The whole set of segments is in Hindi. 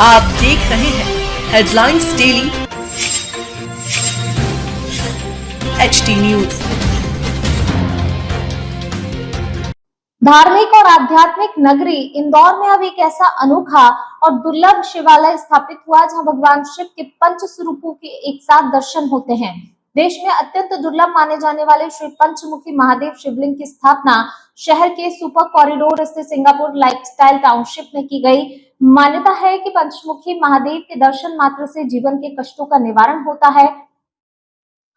आप देख रहे हैं हेडलाइंस डेली HD न्यूज। धार्मिक और आध्यात्मिक नगरी इंदौर में अब एक ऐसा अनोखा और दुर्लभ शिवालय स्थापित हुआ जहां भगवान शिव के पंच स्वरूपों के एक साथ दर्शन होते हैं। देश में अत्यंत दुर्लभ माने जाने वाले श्री पंचमुखी महादेव शिवलिंग की स्थापना शहर के सुपर कॉरिडोर स्थित सिंगापुर लाइफस्टाइल टाउनशिप में की गई। मान्यता है कि पंचमुखी महादेव के दर्शन मात्र से जीवन के कष्टों का निवारण होता है,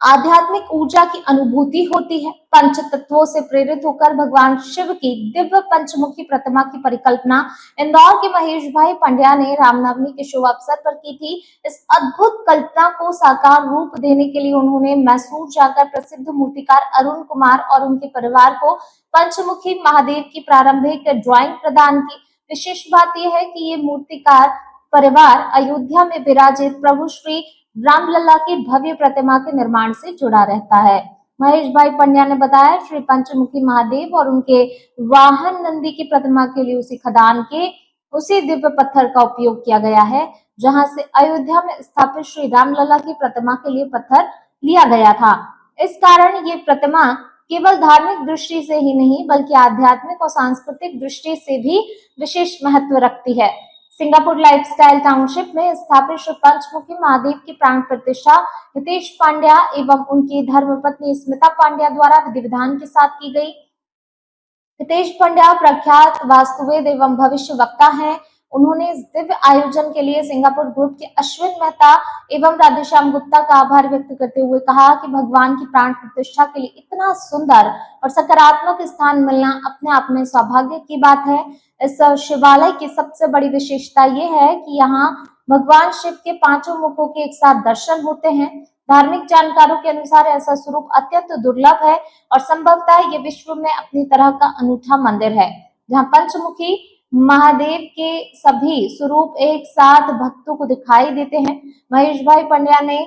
आध्यात्मिक ऊर्जा की अनुभूति होती है। पंच तत्वों से प्रेरित होकर भगवान शिव की दिव्य पंचमुखी प्रतिमा की परिकल्पना इंदौर के महेश भाई पंड्या ने रामनवमी के शुभ अवसर पर की थी। इस अद्भुत कल्पना को साकार रूप देने के लिए उन्होंने मैसूर जाकर प्रसिद्ध मूर्तिकार अरुण कुमार और उनके परिवार को पंचमुखी महादेव की प्रारंभिक ड्राइंग प्रदान की। विशेष बात यह है कि ये मूर्तिकार परिवार अयोध्या में विराजित प्रभु श्री रामलला की भव्य प्रतिमा के निर्माण से जुड़ा रहता है। महेश भाई पंड्या ने बताया, श्री पंचमुखी महादेव और उनके वाहन नंदी की प्रतिमा के लिए उसी खदान के उसी दिव्य पत्थर का उपयोग किया गया है जहां से अयोध्या में स्थापित श्री रामलला की प्रतिमा के लिए पत्थर लिया गया था। इस कारण ये प्रतिमा केवल धार्मिक दृष्टि से ही नहीं बल्कि आध्यात्मिक और सांस्कृतिक दृष्टि से भी विशेष महत्व रखती है। सिंगापुर लाइफस्टाइल टाउनशिप में स्थापित श्री पंचमुखी महादेव की प्राण प्रतिष्ठा हितेश पांड्या एवं उनकी धर्मपत्नी स्मिता पांड्या द्वारा विधि विधान के साथ की गई। हितेश पांड्या प्रख्यात वास्तुवेद एवं भविष्य वक्ता हैं। उन्होंने इस दिव्य आयोजन के लिए सिंगापुर ग्रुप के अश्विन मेहता एवं राधेश्याम गुप्ता का आभार व्यक्त करते हुए कहा कि भगवान की प्राण प्रतिष्ठा के लिए इतना सुंदर और सकारात्मक स्थान मिलना अपने आप में सौभाग्य की बात है। इस शिवालय की सबसे बड़ी विशेषता ये है कि यहाँ भगवान शिव के पांचों मुखों के एक साथ दर्शन होते हैं। धार्मिक जानकारों के अनुसार ऐसा स्वरूप अत्यंत दुर्लभ है और संभवतः ये विश्व में अपनी तरह का अनूठा मंदिर है जहाँ पंचमुखी महादेव के सभी स्वरूप एक साथ भक्तों को दिखाई देते हैं। महेश भाई पंड्या ने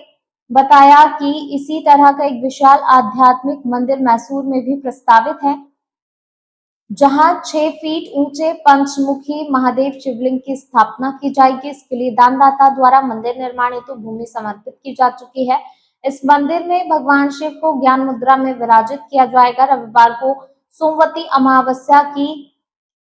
बताया कि इसी तरह का एक विशाल आध्यात्मिक मंदिर मैसूर में भी प्रस्तावित है जहां 6 फीट ऊंचे पंचमुखी महादेव शिवलिंग की स्थापना की जाएगी। इसके लिए दानदाता द्वारा मंदिर निर्माण हेतु भूमि समर्पित की जा चुकी है। इस मंदिर में भगवान शिव को ज्ञान मुद्रा में विराजित किया जाएगा। रविवार को सोमवती अमावस्या की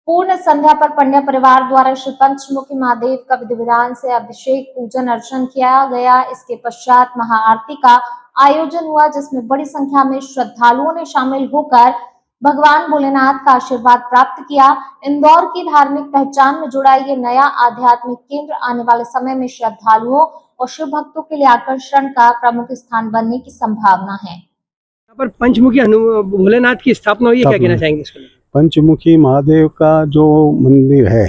पूर्ण संध्या पर पंड्या परिवार द्वारा श्री पंचमुखी महादेव का विधि विधान से अभिषेक पूजन अर्चन किया गया। इसके पश्चात महाआरती का आयोजन हुआ जिसमें बड़ी संख्या में श्रद्धालुओं ने शामिल होकर भगवान भोलेनाथ का आशीर्वाद प्राप्त किया। इंदौर की धार्मिक पहचान में जुड़ा ये नया आध्यात्मिक केंद्र आने वाले समय में श्रद्धालुओं और शिव भक्तों के लिए आकर्षण का प्रमुख स्थान बनने की संभावना है। यहाँ पर पंचमुखी भोलेनाथ की स्थापना हुई है, क्या कहना चाहेंगे इसके लिए? पंचमुखी महादेव का जो मंदिर है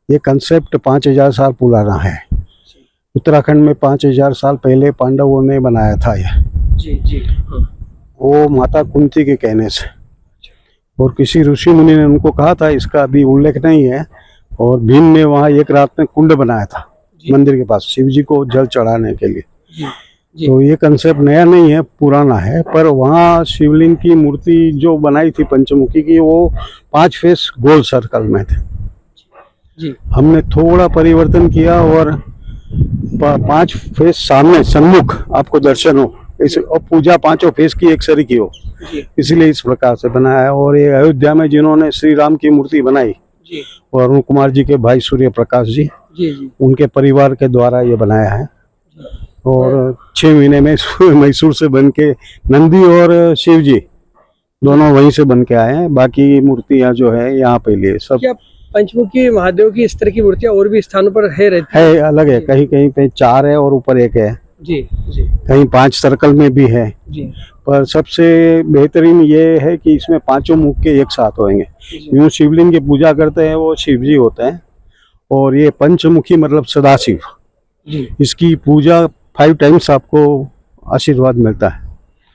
ये कंसेप्ट 5000 साल पुराना है। उत्तराखंड में 5000 साल पहले पांडवों ने बनाया था ये। जी हाँ। वो माता कुंती के कहने से और किसी ऋषि मुनि ने उनको कहा था, इसका अभी उल्लेख नहीं है। और भीम ने वहाँ एक रात में कुंड बनाया था मंदिर के पास शिव जी को जल चढ़ाने के लिए। जी। तो ये कंसेप्ट नया नहीं है, पुराना है। पर वहाँ शिवलिंग की मूर्ति जो बनाई थी पंचमुखी की वो 5 फेस गोल सर्कल में थे। जी। हमने थोड़ा परिवर्तन किया और 5 फेस सामने सम्मुख आपको दर्शन हो इस और पूजा 5 फेस की एक सरी की हो, इसलिए इस प्रकार से बनाया है। और ये अयोध्या में जिन्होंने श्री राम की मूर्ति बनाई जी। और अरुण कुमार जी के भाई सूर्य प्रकाश जी, उनके परिवार के द्वारा ये बनाया है। और 6 महीने में मैसूर से बन के नंदी और शिव जी दोनों वहीं से बन के आए हैं। बाकी मूर्तियां जो है यहाँ पे लिए सब। क्या पंचमुखी महादेव की इस तरह की मूर्तियां और भी स्थानों पर है अलग है, कहीं कहीं पे 4 है और ऊपर 1 है। जी। कहीं 5 सर्कल में भी है जी। पर सबसे बेहतरीन ये है कि इसमें 5 मुख के एक साथ होंगे। यूं शिवलिंग की पूजा करते हैं वो शिव जी होते हैं और ये पंचमुखी मतलब सदाशिव जी। इसकी पूजा 5 टाइम्स आपको आशीर्वाद मिलता है।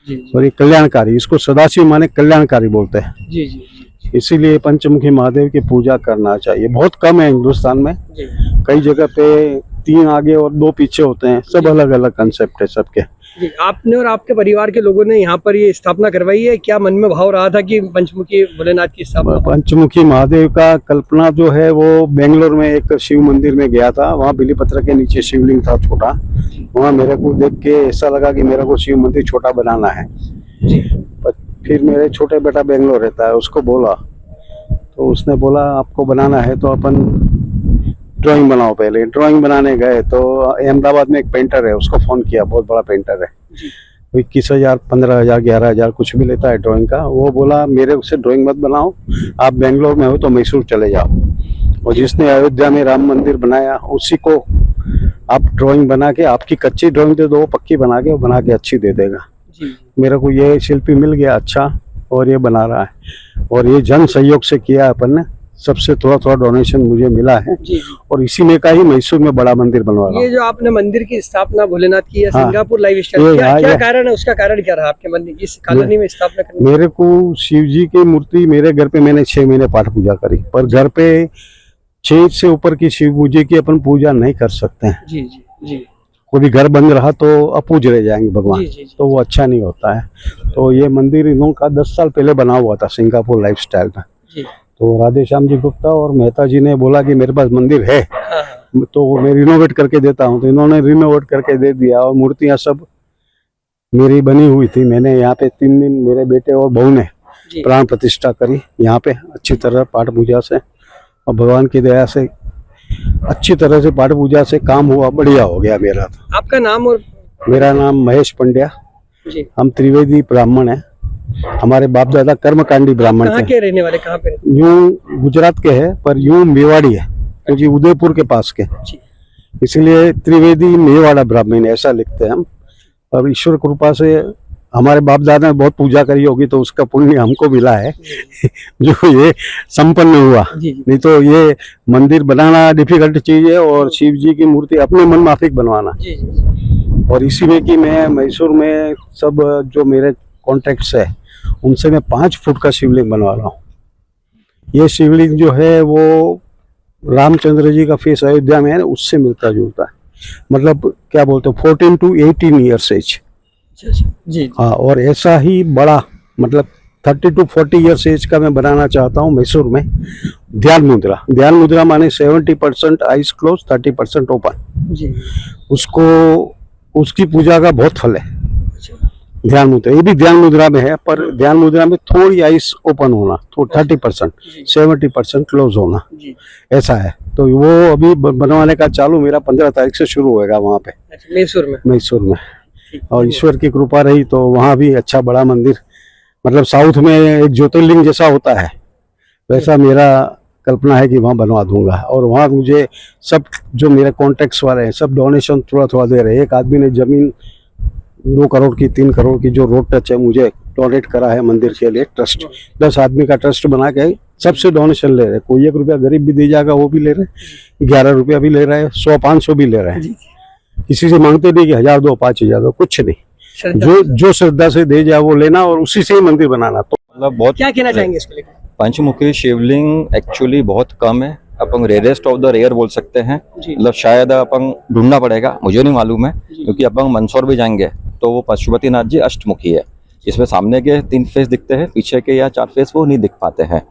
जी। और ये कल्याणकारी, इसको सदाशिव माने कल्याणकारी बोलते हैं। जी। इसीलिए पंचमुखी महादेव की पूजा करना चाहिए। बहुत कम है हिंदुस्तान में, जी कई जगह पे 3 आगे और 2 पीछे होते हैं, सब अलग अलग कंसेप्ट है सबके। जी। आपने और आपके परिवार के लोगों ने यहाँ पर ये स्थापना करवाई है, क्या मन में भाव रहा था कि पंचमुखी भोलेनाथ की स्थापना? पंचमुखी महादेव का कल्पना जो है वो बेंगलोर में एक शिव मंदिर में गया था, वहाँ बिलीपत्र के नीचे शिवलिंग था छोटा, वहाँ मेरे को देख के ऐसा लगा कि मेरे को शिव मंदिर छोटा बनाना है। जी। फिर मेरे छोटे बेटा बेंगलोर रहता है, उसको बोला तो उसने बोला आपको बनाना है तो अपन ड्राइंग बनाओ। पहले ड्राइंग बनाने गए तो अहमदाबाद में एक पेंटर है, उसको फोन किया, बहुत बड़ा पेंटर है, 21,000 15,000 11,000 कुछ भी लेता है ड्राइंग का। वो बोला मेरे उससे ड्राइंग मत बनाओ, आप बेंगलोर में हो तो मैसूर चले जाओ, और जिसने अयोध्या में राम मंदिर बनाया उसी को आप ड्राइंग बना के, आपकी कच्ची ड्राइंग दे दो, वो पक्की बना के, वो बना के अच्छी दे देगा। मेरे को ये शिल्पी मिल गया अच्छा, और ये बना रहा है, और ये जन सहयोग से किया अपन ने, सबसे थोड़ा थोड़ा डोनेशन मुझे मिला है। जी। और इसी में का ही मैसूर में बड़ा मंदिर बनवा रहा ये हूँ। जो आपने मंदिर की स्थापना भोलेनाथ की है, हाँ। सिंगापुर लाइफ स्टाइल, क्या ये कारण है, उसका कारण क्या रहा आपके मंदिर की कॉलोनी में स्थापना करने? मेरे को शिव जी की मूर्ति मेरे घर पे मैंने 6 महीने पाठ पूजा करी, पर घर पे 6 से ऊपर की शिव पूजा की अपन पूजा नहीं कर सकते हैं। जी जी जी। कोई भी घर बंद रहा तो अपूज रह जाएंगे भगवान, जी, जी, जी। तो वो अच्छा नहीं होता है। तो ये मंदिर इन्हों का 10 साल पहले बना हुआ था सिंगापुर लाइफ स्टाइल में। जी। तो राधेश्याम जी गुप्ता और मेहता जी ने बोला कि मेरे पास मंदिर है, हाँ। तो मैं रिनोवेट करके देता हूँ, तो इन्होंने रिनोवेट करके दे दिया, और मूर्तियाँ सब मेरी बनी हुई थी। मैंने यहाँ पे 3 दिन मेरे बेटे और बहू ने जी। प्राण प्रतिष्ठा करी यहाँ पे अच्छी तरह पाठ पूजा से, और भगवान की दया से अच्छी तरह से पाठ पूजा से काम हुआ, बढ़िया हो गया मेरा। तो आपका नाम और? मेरा नाम महेश पंड्या, जी। हम त्रिवेदी ब्राह्मण हैं, हमारे बाप दादा कर्मकांडी ब्राह्मण कहाँ थे। के रहने वाले, कहाँ पे? यूं गुजरात के हैं, पर यूं मेवाड़ी है, क्योंकि उदयपुर के पास के, जी। इसलिए त्रिवेदी मेवाड़ा ब्राह्मण ऐसा लिखते हैं हम। और ईश्वर कृपा से हमारे बाप दादा ने बहुत पूजा करी होगी, तो उसका पुण्य हमको मिला है जो ये संपन्न हुआ। जी, जी। नहीं तो ये मंदिर बनाना डिफिकल्ट चीज है, और शिव जी की मूर्ति अपने मन माफिक बनवाना। जी, जी। और इसी में कि मैं मैसूर में सब जो मेरे कॉन्टेक्ट्स है उनसे मैं 5 फुट का शिवलिंग बनवा रहा हूँ। ये शिवलिंग जो है वो रामचंद्र जी का फेस अयोध्या में है, उससे मिलता जुलता है, मतलब क्या बोलते हैं 14 to 18 ईयर्स एज। जी। हाँ, और ऐसा ही बड़ा मतलब 30 to 40 ईयर्स एज का मैं बनाना चाहता हूँ मैसूर में। ध्यान मुद्रा माने 70% आइज क्लोज, 30% ओपन। जी। उसको उसकी पूजा का बहुत फल है। ध्यान मुद्रा, ये भी ध्यान मुद्रा में है, पर ध्यान मुद्रा में थोड़ी आइस ओपन होना, तो 30%, 70% क्लोज होना, ऐसा है। तो वो अभी बनवाने का चालू मेरा 15 तारीख से शुरू होएगा वहाँ पे मैसूर में। और ईश्वर की कृपा रही तो वहाँ भी अच्छा बड़ा मंदिर, मतलब साउथ में एक ज्योतिर्लिंग जैसा होता है वैसा मेरा कल्पना है कि वहाँ बनवा दूंगा। और वहाँ मुझे सब जो मेरे कॉन्टेक्ट्स वाले हैं सब डोनेशन थोड़ा थोड़ा दे रहे हैं। एक आदमी ने जमीन 2 करोड़ की 3 करोड़ की जो रोड टच है मुझे डोनेट करा है मंदिर के लिए। ट्रस्ट 10 आदमी का ट्रस्ट बना के सबसे डोनेशन ले रहे हैं। कोई 1 रुपया गरीब भी दे जाएगा वो भी ले रहे हैं, 11 रुपया भी ले रहा है, 100-500 भी ले रहे हैं। किसी से मांगते नहीं कि 1000 दो 5000 दो, कुछ नहीं, जो श्रद्धा से दे जाए वो लेना और उसी से ही मंदिर बनाना। तो मतलब बहुत क्या कहना चाहेंगे इसके लिए? पंचमुखी शिवलिंग एक्चुअली बहुत कम है, अपन रेयरेस्ट ऑफ द रेयर बोल सकते हैं। जी। मतलब शायद अपन ढूंढना पड़ेगा, मुझे नहीं मालूम है, क्योंकि अपन मंदसौर भी जाएंगे तो वो पशुपतिनाथ जी अष्टमुखी है। इसमें सामने के 3 फेस दिखते हैं, पीछे के या 4 फेस वो नहीं दिख पाते हैं।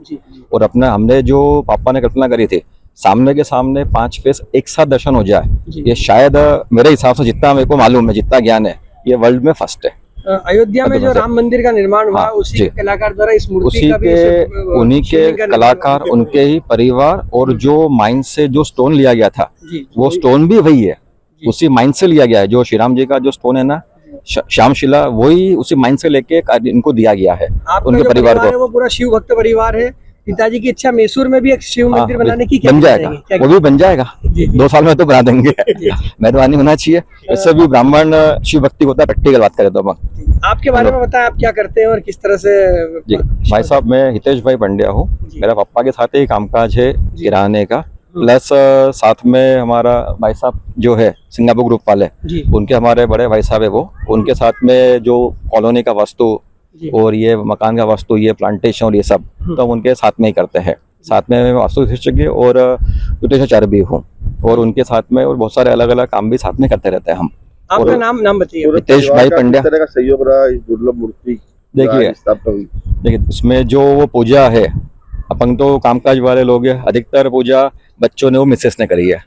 और अपने हमने जो पापा ने कल्पना करी थी सामने के सामने 5 फेस एक साथ दर्शन हो जाए, ये शायद मेरे हिसाब से जितना मेरे को मालूम है, जितना ज्ञान है, ये वर्ल्ड में फर्स्ट है। अयोध्या में जो राम मंदिर का निर्माण हुआ, उसी के कलाकार द्वारा इस मूर्ति उसी का भी उन्हीं के कलाकार, उनके ही परिवार, और जो माइन से जो स्टोन लिया गया था वो स्टोन भी वही है, उसी माइन से लिया गया है। जो श्री राम जी का जो स्टोन है ना, श्यामशिला, वही उसी माइन से लेके इनको दिया गया है उनके परिवार को। वो पूरा शिव भक्त परिवार है। पिताजी की इच्छा मैसूर में भी एक शिव मंदिर बनाने की, बन जाएगा, वो भी बन जाएगा 2 साल में तो बना देंगे। मेहरबानी होना चाहिए, इससे भी ब्राह्मण शिव भक्ति होता है। प्रैक्टिकल बात करें तो अपन आपके बारे में बताएं, आप क्या करते हैं और किस तरह से? जी भाई साहब, मैं हितेश भाई पंड्या हूँ। मेरा पापा के साथ ही कामकाज है किराने का, प्लस साथ में हमारा भाई साहब जो है सिंगापुर ग्रुप वाले, उनके हमारे बड़े भाई साहब है वो, उनके साथ में जो कॉलोनी का वास्तु जी। और ये मकान का वास्तु, ये प्लांटेशन और ये सब तो हम उनके साथ में ही करते हैं। साथ में मैं वास्तु विशेषज्ञ और ज्योतिषाचार्य भी हूँ, और उनके साथ में और बहुत सारे अलग अलग काम भी साथ में करते रहते हैं हम। आपका और नाम बताइए। हितेश भाई पंड्या। किस तरह का सहयोग रहा इस दुर्लभ मूर्ति देखिए स्थापना हुई? देखिए इसमें जो वो पूजा है, अपन तो कामकाज वाले लोग हैं, अधिकतर पूजा बच्चों ने वो मिसेस ने करी है,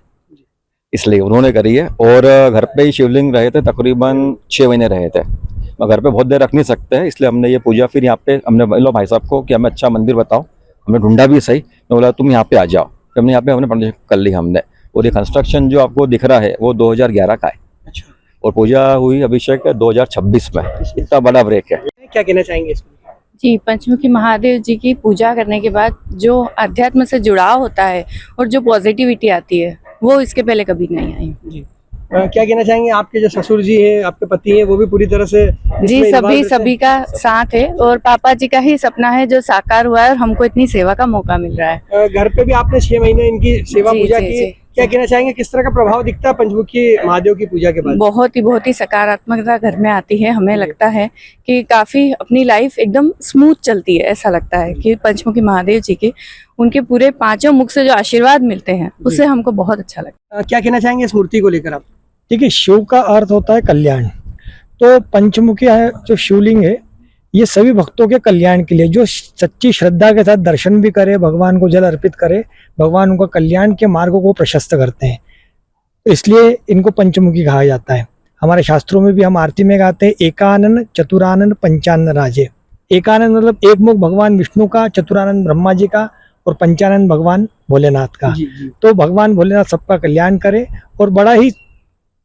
इसलिए उन्होंने करी है। और घर पे ही शिवलिंग रहे थे, तकरीबन 6 महीने रहे थे। मैं घर पे बहुत देर रख नहीं सकते हैं, इसलिए हमने ये पूजा फिर यहाँ पे हमने बोला भाई साहब को कि हमें अच्छा मंदिर बताओ। हमने ढूंढा भी सही, मैं बोला तुम यहाँ पे आ जाओ, फिर हमने यहाँ पे हमने परमिशन कर ली हमने। और ये कंस्ट्रक्शन जो आपको दिख रहा है वो 2011 का है। अच्छा, और पूजा हुई अभिषेक 2026 में। इतना बड़ा ब्रेक है। क्या कहना चाहेंगे इसमें? जी, पंचमुखी महादेव जी की पूजा करने के बाद जो अध्यात्म से जुड़ाव होता है और जो पॉजिटिविटी आती है वो इसके पहले कभी नहीं आई। जी, क्या कहना चाहेंगे? आपके जो ससुर जी है, आपके पति है, वो भी पूरी तरह से जी, इसमें involved रहते हैं? सभी का साथ है, और पापा जी का ही सपना है जो साकार हुआ है और हमको इतनी सेवा का मौका मिल रहा है। घर पे भी आपने 6 महीने इनकी सेवा जी, पूजा जी, की। जी, क्या कहना चाहेंगे, किस तरह का प्रभाव दिखता है पंचमुखी महादेव की पूजा के बाद? बहुत ही सकारात्मकता घर में आती है। हमें लगता है कि काफी अपनी लाइफ एकदम स्मूथ चलती है। ऐसा लगता है कि पंचमुखी महादेव जी के उनके पूरे 5 मुख से जो आशीर्वाद मिलते हैं उससे हमको बहुत अच्छा लगता है। क्या कहना चाहेंगे इस मूर्ति को लेकर आप? देखिए, शिव का अर्थ होता है कल्याण। तो पंचमुखी जो शिवलिंग है ये सभी भक्तों के कल्याण के लिए, जो सच्ची श्रद्धा के साथ दर्शन भी करे, भगवान को जल अर्पित करे, भगवान उनका कल्याण के मार्गों को प्रशस्त करते हैं। तो इसलिए इनको पंचमुखी कहा जाता है। हमारे शास्त्रों में भी हम आरती में गाते हैं एकानन चतुरानन पंचानन राजे। एकानन मतलब एक मुख भगवान विष्णु का, चतुरानन ब्रह्मा जी का, और पंचानन भगवान भोलेनाथ का। तो भगवान भोलेनाथ सबका कल्याण करे। और बड़ा ही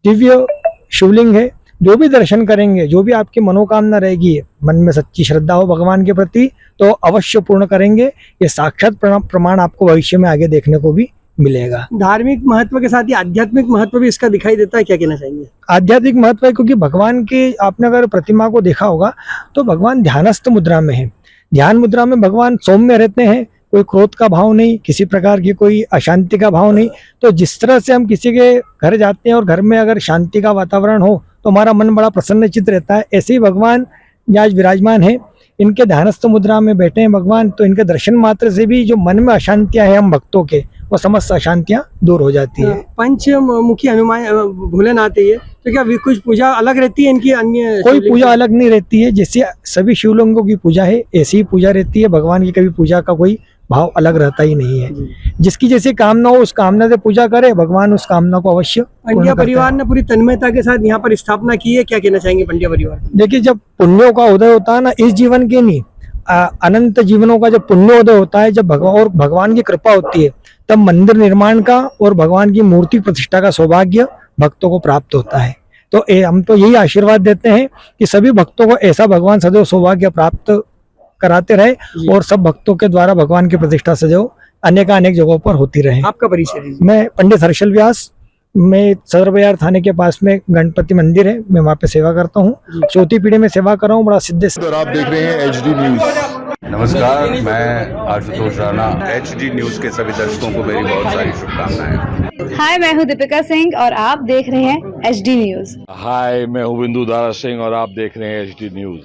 दिव्य शिवलिंग है। जो भी दर्शन करेंगे, जो भी आपकी मनोकामना रहेगी, मन में सच्ची श्रद्धा हो भगवान के प्रति, तो अवश्य पूर्ण करेंगे। ये साक्षात प्रमाण आपको भविष्य में आगे देखने को भी मिलेगा। धार्मिक महत्व के साथ ही आध्यात्मिक महत्व भी इसका दिखाई देता है। क्या कहना चाहेंगे? आध्यात्मिक महत्व है क्योंकि भगवान के, आपने अगर प्रतिमा को देखा होगा तो भगवान ध्यानस्थ मुद्रा में है। ध्यान मुद्रा में भगवान सौम्य रहते हैं, कोई क्रोध का भाव नहीं, किसी प्रकार की कोई अशांति का भाव नहीं। तो जिस तरह से हम किसी के घर जाते हैं और घर में अगर शांति का वातावरण हो तो हमारा मन बड़ा प्रसन्नचित्त रहता है, ऐसे ही भगवान आज विराजमान है। इनके ध्यानस्थ मुद्रा में बैठे हैं भगवान, तो इनके दर्शन मात्र से भी जो मन में अशांतियां हैं हम भक्तों के, वो समस्त अशांतियां दूर हो जाती है। पंचमुखी हनुमान भोलेनाथ है ये, तो क्या कुछ पूजा अलग रहती है इनकी? अन्य कोई पूजा अलग नहीं रहती है। जैसे सभी शिवलिंगों की पूजा है ऐसी ही पूजा रहती है। भगवान की कभी पूजा का कोई भाव अलग रहता ही नहीं है। जिसकी जैसी कामना हो उस कामना से पूजा करे, भगवान उस कामना को अवश्य पूर्ण पंड्या करते हैं। परिवार ने पूरी तन्मयता के साथ यहाँ पर स्थापना की है। क्या कहना चाहेंगे पंड्या परिवार? देखिए, जब पुण्यों का उदय होता है ना, इस जीवन के नहीं, अनंत जीवनों का जब पुण्योदय होता है, जब भगवान की कृपा होती है, तब मंदिर निर्माण का और भगवान की मूर्ति प्रतिष्ठा का सौभाग्य भक्तों को प्राप्त होता है। तो हम तो यही आशीर्वाद देते हैं कि सभी भक्तों को ऐसा भगवान सदैव सौभाग्य प्राप्त कराते रहे, और सब भक्तों के द्वारा भगवान की प्रतिष्ठा सदैव अनेक जगहों पर होती रहे। आपका परिचय दीजिए। मैं पंडित हर्षल व्यास, मैं सदर बाजार थाने के पास में गणपति मंदिर है, मैं वहाँ पे सेवा करता हूँ। चौथी पीढ़ी में सेवा कर रहा हूँ, बड़ा सिद्ध। और आप देख रहे हैं HD न्यूज। नमस्कार, मैं आशुतोष राणा। HD न्यूज के सभी दर्शकों को मेरी बहुत सारी शुभकामनाएं। हाय, मैं हूँ दीपिका सिंह और आप देख रहे हैं HD न्यूज। हाय, मैं हूँ बिंदु दारा सिंह और आप देख रहे हैं HD न्यूज।